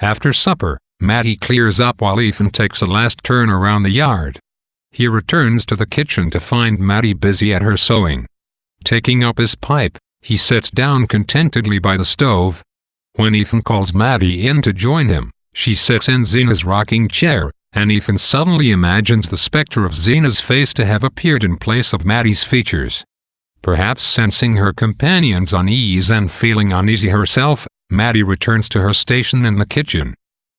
After supper, Maddie clears up while Ethan takes a last turn around the yard. He returns to the kitchen to find Maddie busy at her sewing. Taking up his pipe, he sits down contentedly by the stove. When Ethan calls Maddie in to join him, she sits in Zena's rocking chair, and Ethan suddenly imagines the specter of Zena's face to have appeared in place of Maddie's features. Perhaps sensing her companion's unease and feeling uneasy herself, Maddie returns to her station in the kitchen.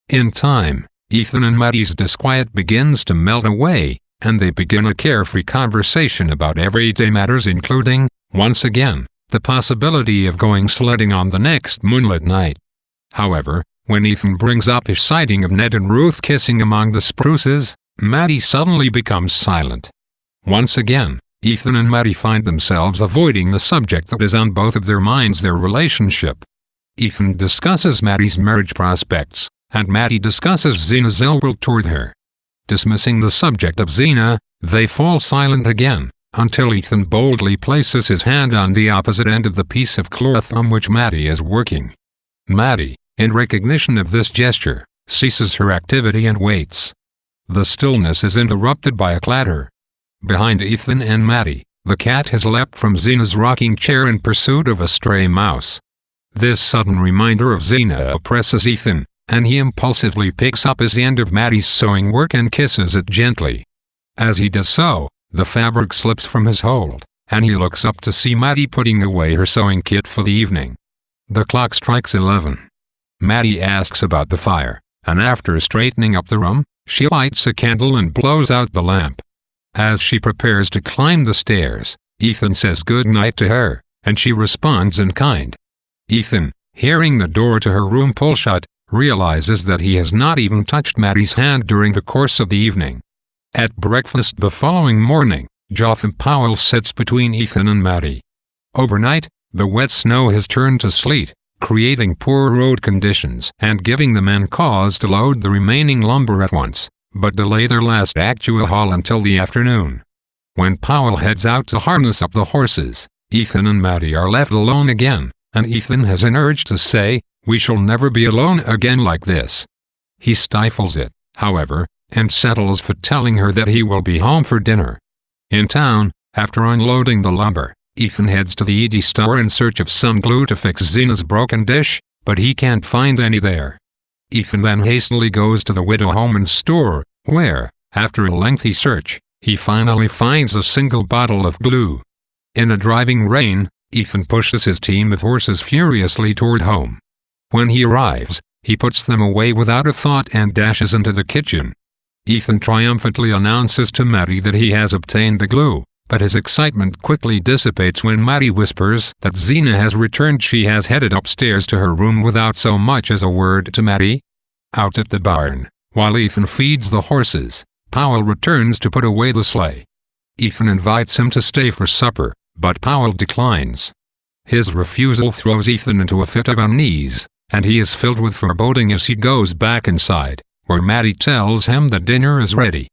In time, Ethan and Maddie's disquiet begins to melt away, and they begin a carefree conversation about everyday matters, including, once again, the possibility of going sledding on the next moonlit night. However, when Ethan brings up his sighting of Ned and Ruth kissing among the spruces, Maddie suddenly becomes silent. Once again, Ethan and Maddie find themselves avoiding the subject that is on both of their minds: their relationship. Ethan discusses Maddie's marriage prospects, and Maddie discusses Zena's ill will toward her. Dismissing the subject of Zena, they fall silent again, until Ethan boldly places his hand on the opposite end of the piece of cloth on which Maddie is working. Maddie, in recognition of this gesture, ceases her activity and waits. The stillness is interrupted by a clatter. Behind Ethan and Maddie, the cat has leapt from Zena's rocking chair in pursuit of a stray mouse. This sudden reminder of Zena oppresses Ethan, and he impulsively picks up his end of Maddie's sewing work and kisses it gently. As he does so, the fabric slips from his hold, and he looks up to see Maddie putting away her sewing kit for the evening. The clock strikes 11. Maddie asks about the fire, and after straightening up the room, she lights a candle and blows out the lamp. As she prepares to climb the stairs, Ethan says good night to her, and she responds in kind. Ethan, hearing the door to her room pull shut, realizes that he has not even touched Maddie's hand during the course of the evening. At breakfast the following morning, Jotham Powell sits between Ethan and Maddie. Overnight, the wet snow has turned to sleet, creating poor road conditions and giving the men cause to load the remaining lumber at once, but delay their last actual haul until the afternoon. When Powell heads out to harness up the horses, Ethan and Maddie are left alone again, and Ethan has an urge to say, "We shall never be alone again like this." He stifles it, however, and settles for telling her that he will be home for dinner. In town, after unloading the lumber, Ethan heads to the Edie store in search of some glue to fix Zena's broken dish, but he can't find any there. Ethan then hastily goes to the Widow Homan's store, where, after a lengthy search, he finally finds a single bottle of glue. In a driving rain, Ethan pushes his team of horses furiously toward home. When he arrives, he puts them away without a thought and dashes into the kitchen. Ethan triumphantly announces to Maddie that he has obtained the glue, but his excitement quickly dissipates when Maddie whispers that Zena has returned. She has headed upstairs to her room without so much as a word to Maddie. Out at the barn, while Ethan feeds the horses, Powell returns to put away the sleigh. Ethan invites him to stay for supper, but Powell declines. His refusal throws Ethan into a fit of unease, and he is filled with foreboding as he goes back inside, where Maddie tells him that dinner is ready,